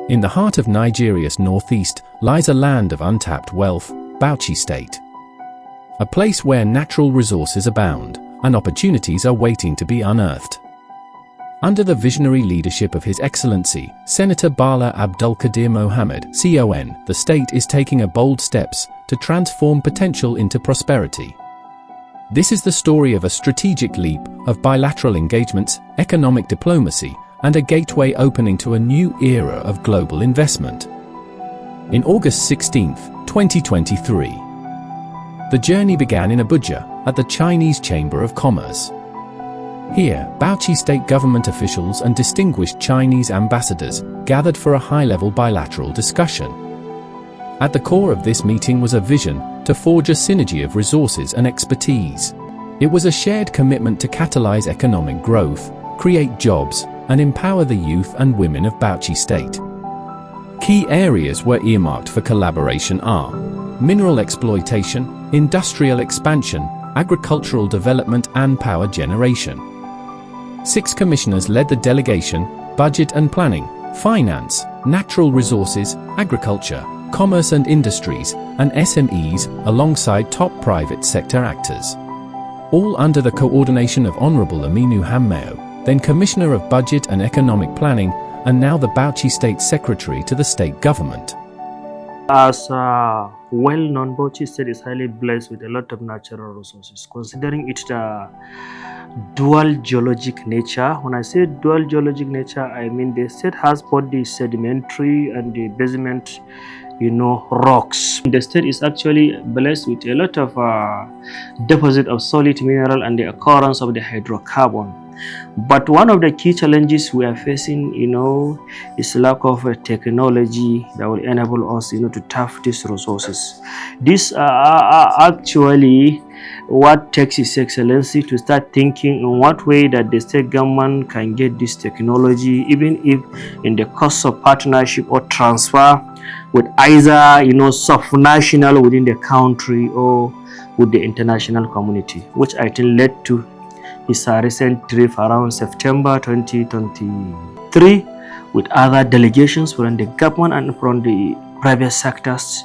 In the heart of Nigeria's northeast lies a land of untapped wealth, Bauchi State. A place where natural resources abound and opportunities are waiting to be unearthed. Under the visionary leadership of His Excellency, Senator Bala Abdulkadir Mohammed, CON, the state is taking bold steps to transform potential into prosperity. This is the story of a strategic leap of bilateral engagements, economic diplomacy, and a gateway opening to a new era of global investment. In August 16, 2023, the journey began in Abuja at the Chinese Chamber of Commerce. Here, Bauchi state government officials and distinguished Chinese ambassadors gathered for a high-level bilateral discussion. At the core of this meeting was a vision to forge a synergy of resources and expertise. It was a shared commitment to catalyze economic growth, create jobs, and empower the youth and women of Bauchi State. Key areas were earmarked for collaboration are mineral exploitation, industrial expansion, agricultural development, and power generation. 6 commissioners led the delegation: budget and planning, finance, natural resources, agriculture, commerce and industries, and SMEs, alongside top private sector actors. All under the coordination of Honorable Aminu Hammeo, then Commissioner of Budget and Economic Planning, and now the Bauchi State Secretary to the state government. As well-known, Bauchi State is highly blessed with a lot of natural resources, considering its dual geologic nature. When I say dual geologic nature, I mean the state has both the sedimentary and the basement, rocks. The state is actually blessed with a lot of deposit of solid mineral and the occurrence of the hydrocarbon. But one of the key challenges we are facing, is lack of technology that will enable us, to tap these resources. These are actually what takes His Excellency to start thinking in what way that the state government can get this technology, even if in the course of partnership or transfer with either, sub-national within the country or with the international community, which I think led to his recent trip around September 2023 with other delegations from the government and from the private sectors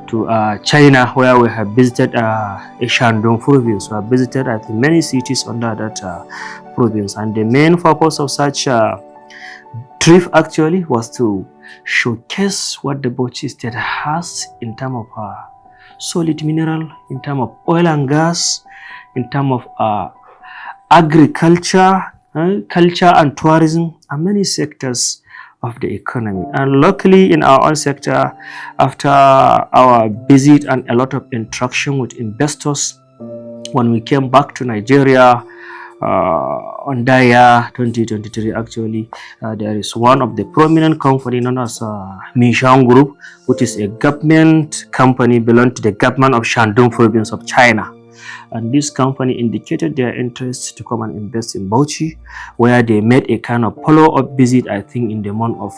to China, where we have visited Shandong province. We have visited many cities under that province, and the main purpose of such trip actually was to showcase what the Bauchi State has in terms of solid mineral, in terms of oil and gas, in terms of agriculture, culture and tourism, and many sectors of the economy. And luckily in our own sector, after our visit and a lot of interaction with investors, when we came back to Nigeria on the year 2023, actually, there is one of the prominent company known as Mishang Group, which is a government company belonging to the government of Shandong province of China. And this company indicated their interest to come and invest in Bauchi, where they made a kind of follow-up visit, I think, in the month of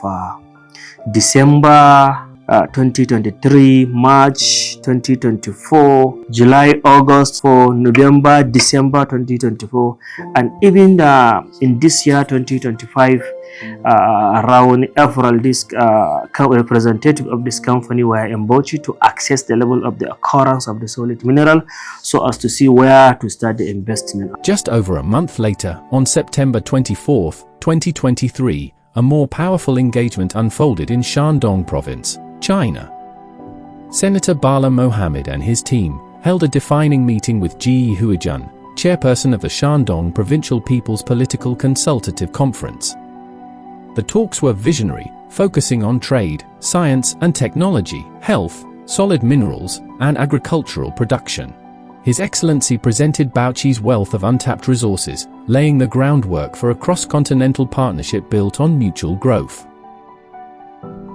December 2023, March 2024, July, August, for November, December 2024, and even in this year 2025, around April, this representative of this company were in Bauchi to access the level of the occurrence of the solid mineral, so as to see where to start the investment. Just over a month later, on September 24, 2023, a more powerful engagement unfolded in Shandong Province, China. Senator Bala Mohammed and his team held a defining meeting with Ji Huijun, chairperson of the Shandong Provincial People's Political Consultative Conference. The talks were visionary, focusing on trade, science and technology, health, solid minerals, and agricultural production. His Excellency presented Bauchi's wealth of untapped resources, laying the groundwork for a cross-continental partnership built on mutual growth.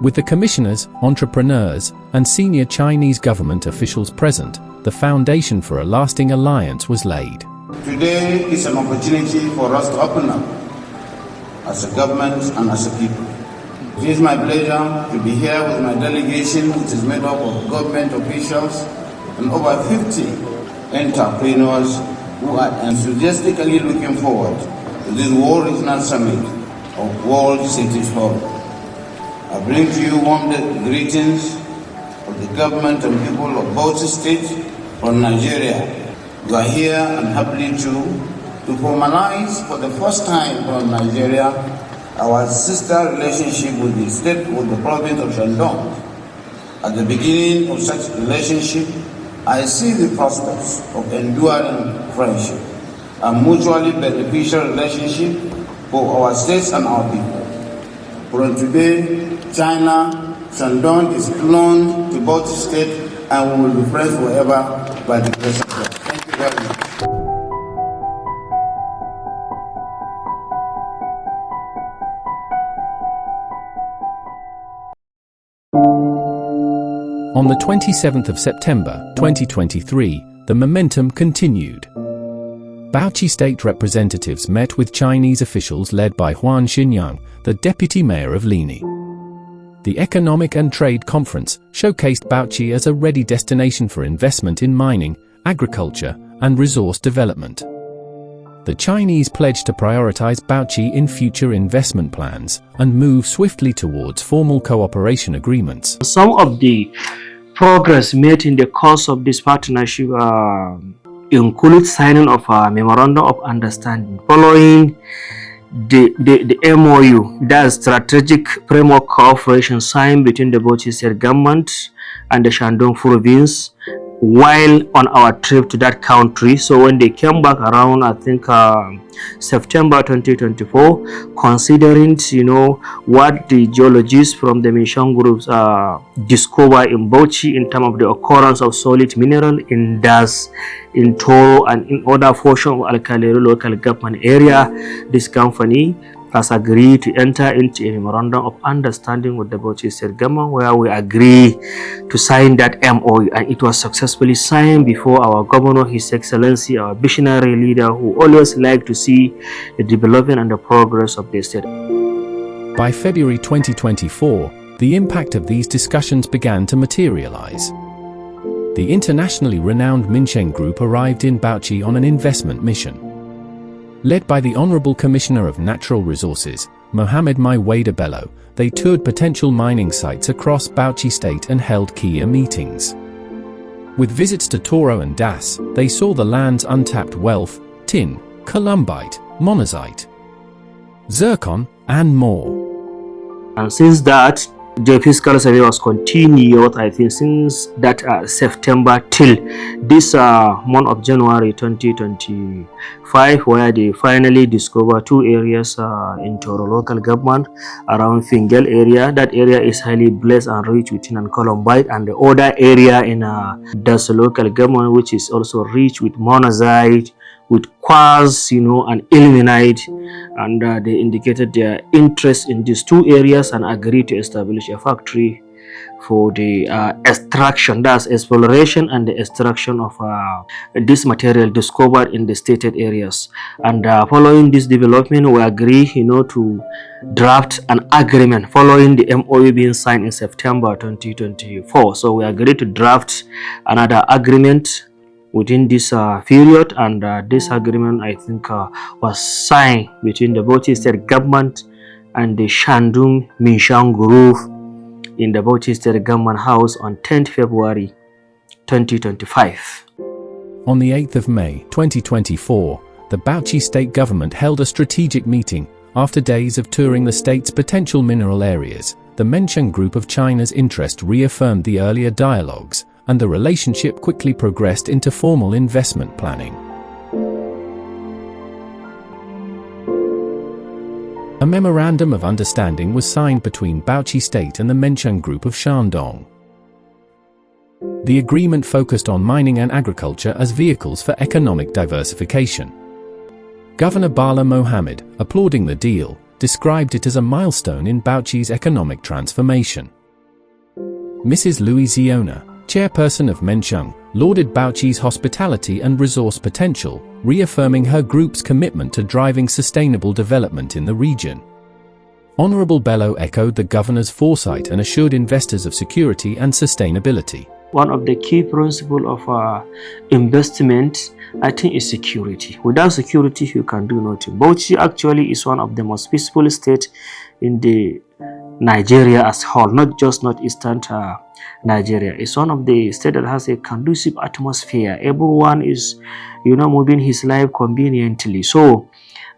With the commissioners, entrepreneurs, and senior Chinese government officials present, the foundation for a lasting alliance was laid. Today is an opportunity for us to open up as a government and as a people. It is my pleasure to be here with my delegation, which is made up of government officials and over 50 entrepreneurs who are enthusiastically looking forward to this World Regional Summit of World Cities Forum. I bring to you warm greetings of the government and people of Bauchi State from Nigeria. We are here and happily to formalize for the first time from Nigeria our sister relationship with the state, with the province of Shandong. At the beginning of such relationship, I see the prospects of enduring friendship and mutually beneficial relationship for our states and our people. From today, China, Shandong is cloned to Bauchi State and we will be friends forever by the grace of God. Thank you very much. On the 27th of September 2023, the momentum continued. Bauchi state representatives met with Chinese officials led by Huan Xinyang, the deputy mayor of Lini. The Economic and Trade Conference showcased Bauchi as a ready destination for investment in mining, agriculture, and resource development. The Chinese pledged to prioritize Bauchi in future investment plans and move swiftly towards formal cooperation agreements. Some of the progress made in the course of this partnership includes signing of a memorandum of understanding following the MOU, that strategic framework cooperation signed between the Bauchi state government and the Shandong province while on our trip to that country. So when they came back around, I think September 2024, considering what the geologists from the Minshang groups discover in Bauchi in terms of the occurrence of solid mineral in dust, in Toro, and in other portion of Alkalere local government area, this company has agreed to enter into a memorandum of understanding with the Bauchi state government, where we agree to sign that MOU, and it was successfully signed before our governor, His Excellency, our visionary leader, who always liked to see the development and the progress of the state. By February 2024, the impact of these discussions began to materialize. The internationally renowned Minsheng Group arrived in Bauchi on an investment mission. Led by the Honorable Commissioner of Natural Resources, Mohammed Maiwada Bello, they toured potential mining sites across Bauchi state and held key meetings. With visits to Toro and Das, they saw the land's untapped wealth, tin, columbite, monazite, zircon, and more. And since that, the fiscal survey was continued, I think, since that September till this month of January 2025, where they finally discovered two areas in Toro local government around Fingel area. That area is highly blessed and rich with tin and columbite, and the other area in Das local government, which is also rich with monazite, with quartz, and ilmenite, and they indicated their interest in these two areas and agreed to establish a factory for the extraction, that's exploration and the extraction of this material discovered in the stated areas. And following this development, we agree, to draft an agreement following the MOU being signed in September 2024. So we agreed to draft another agreement within this period, and this agreement, I think, was signed between the Bauchi state government and the Shandong Minshang Group in the Bauchi state government house on 10th February 2025. On the 8th of May 2024, the Bauchi state government held a strategic meeting. After days of touring the state's potential mineral areas, the Minshang Group of China's interest reaffirmed the earlier dialogues, and the relationship quickly progressed into formal investment planning. A memorandum of understanding was signed between Bauchi State and the Minshang Group of Shandong. The agreement focused on mining and agriculture as vehicles for economic diversification. Governor Bala Mohammed, applauding the deal, described it as a milestone in Bauchi's economic transformation. Mrs. Louisiana, chairperson of Minshang, lauded Bauchi's hospitality and resource potential, reaffirming her group's commitment to driving sustainable development in the region. Honorable Bello echoed the governor's foresight and assured investors of security and sustainability. One of the key principles of investment, I think, is security. Without security, you can do nothing. Bauchi actually is one of the most peaceful states in the Nigeria as a whole, not just northeastern Nigeria. It's one of the states that has a conducive atmosphere. Everyone is, moving his life conveniently. So,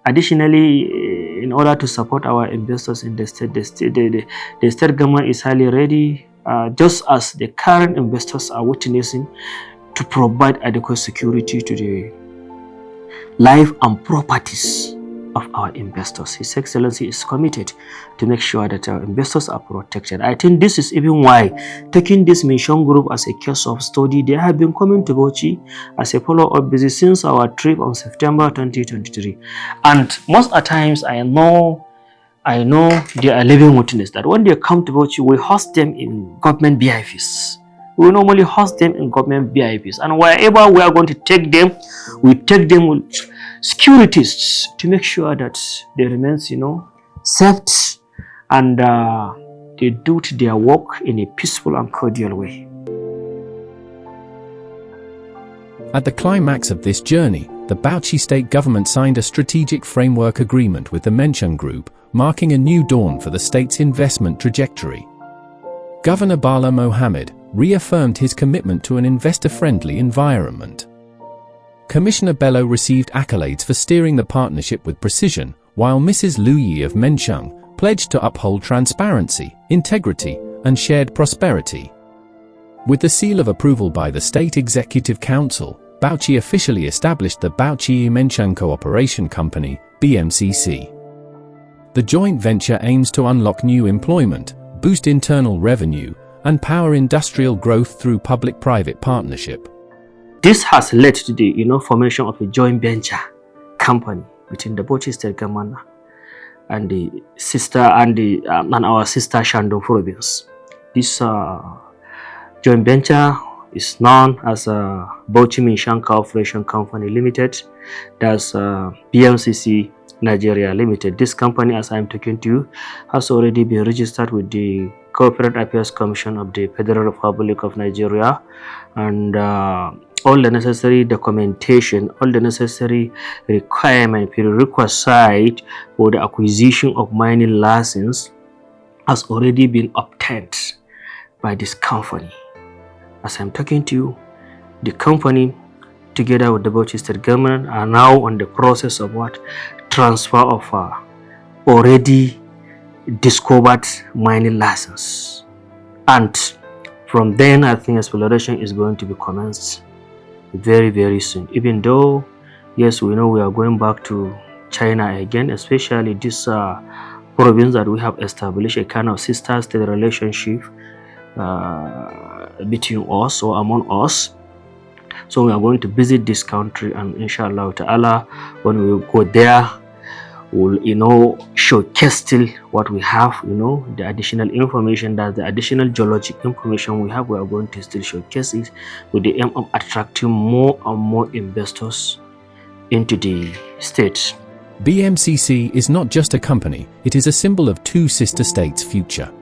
additionally, in order to support our investors in the state, the state government is highly ready, just as the current investors are witnessing, to provide adequate security to the life and properties of our investors. His Excellency is committed to make sure that our investors are protected. I think this is even why, taking this mission group as a case of study, they have been coming to Bauchi as a follow-up visit since our trip on September 2023. And most of times, I know they are living witness that when they come to Bauchi, we host them in government VIPs. We normally host them in government VIPs, and wherever we are going to take them, we take them with securities to make sure that they remain, safe, and they do their work in a peaceful and cordial way. At the climax of this journey, the Bauchi state government signed a strategic framework agreement with the Menchung Group, marking a new dawn for the state's investment trajectory. Governor Bala Mohammed reaffirmed his commitment to an investor-friendly environment. Commissioner Bello received accolades for steering the partnership with precision, while Mrs. Lu Yi of Menchung pledged to uphold transparency, integrity, and shared prosperity. With the seal of approval by the State Executive Council, Bauchi officially established the Bauchi Menchung Cooperation Company, BMCC. The joint venture aims to unlock new employment, boost internal revenue, and power industrial growth through public-private partnership. This has led to the formation of a joint venture company between the Bauchi state government and the sister and our sister Shandong province. This joint venture is known as Bauchi Menchung Cooperation Company Limited. That's BMCC Nigeria Limited. This company, as I am talking to you, has already been registered with the Corporate Affairs Commission of the Federal Republic of Nigeria, and all the necessary documentation, all the necessary requirement, prerequisite for the acquisition of mining license has already been obtained by this company. As I'm talking to you, the company, together with the Bauchi state government, are now on the process of transfer of already discovered mining license, and from then I think exploration is going to be commenced very, very soon. Even though, yes, we know we are going back to China again, especially this province that we have established a kind of sister state relationship between us or among us. So we are going to visit this country, and inshallah ta'ala, when we go there, we'll showcase still what we have, the additional information, that the additional geologic information we have, we are going to still showcase it with the aim of attracting more and more investors into the state. BMCC is not just a company, it is a symbol of two sister states' future.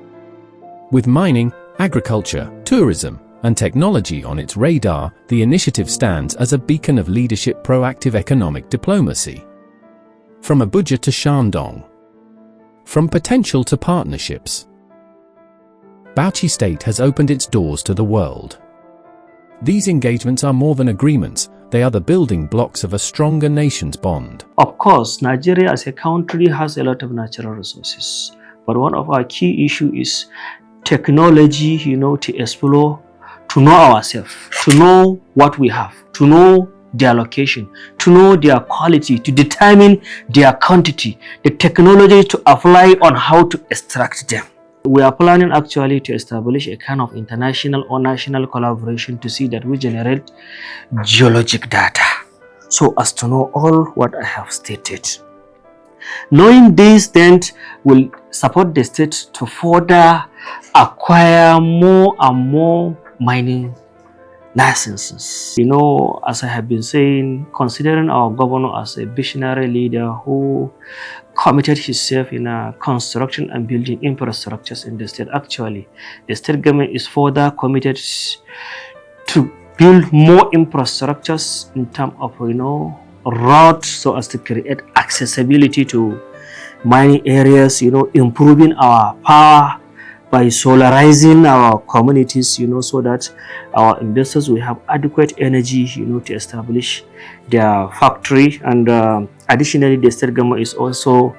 With mining, agriculture, tourism, and technology on its radar, the initiative stands as a beacon of leadership, proactive economic diplomacy. From Abuja to Shandong. From potential to partnerships. Bauchi State has opened its doors to the world. These engagements are more than agreements, they are the building blocks of a stronger nation's bond. Of course, Nigeria as a country has a lot of natural resources, but one of our key issues is technology, to explore, to know ourselves, to know what we have, to know their location, to know their quality, to determine their quantity, the technology to apply on how to extract them. We are planning actually to establish a kind of international or national collaboration to see that we generate geologic data so as to know all what I have stated. Knowing this then will support the state to further acquire more and more mining licenses. As I have been saying, considering our governor as a visionary leader who committed himself in construction and building infrastructures in the state, actually, the state government is further committed to build more infrastructures in terms of, roads, so as to create accessibility to mining areas, improving our power by solarizing our communities, so that our investors will have adequate energy, to establish their factory. And additionally, the state government is also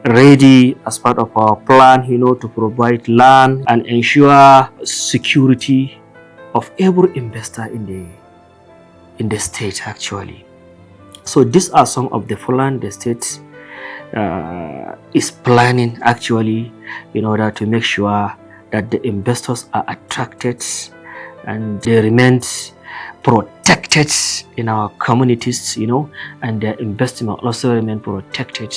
ready as part of our plan, to provide land and ensure security of every investor in the state actually. So these are some of the plan the state is planning actually, in order to make sure that the investors are attracted and they remain protected in our communities, and their investment also remain protected.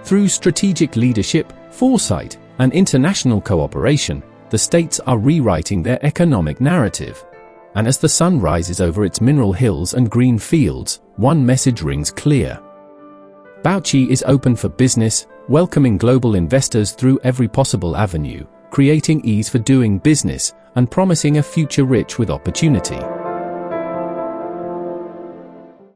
Through strategic leadership, foresight, and international cooperation, the states are rewriting their economic narrative. And as the sun rises over its mineral hills and green fields, one message rings clear. Bauchi is open for business, welcoming global investors through every possible avenue, creating ease for doing business, and promising a future rich with opportunity.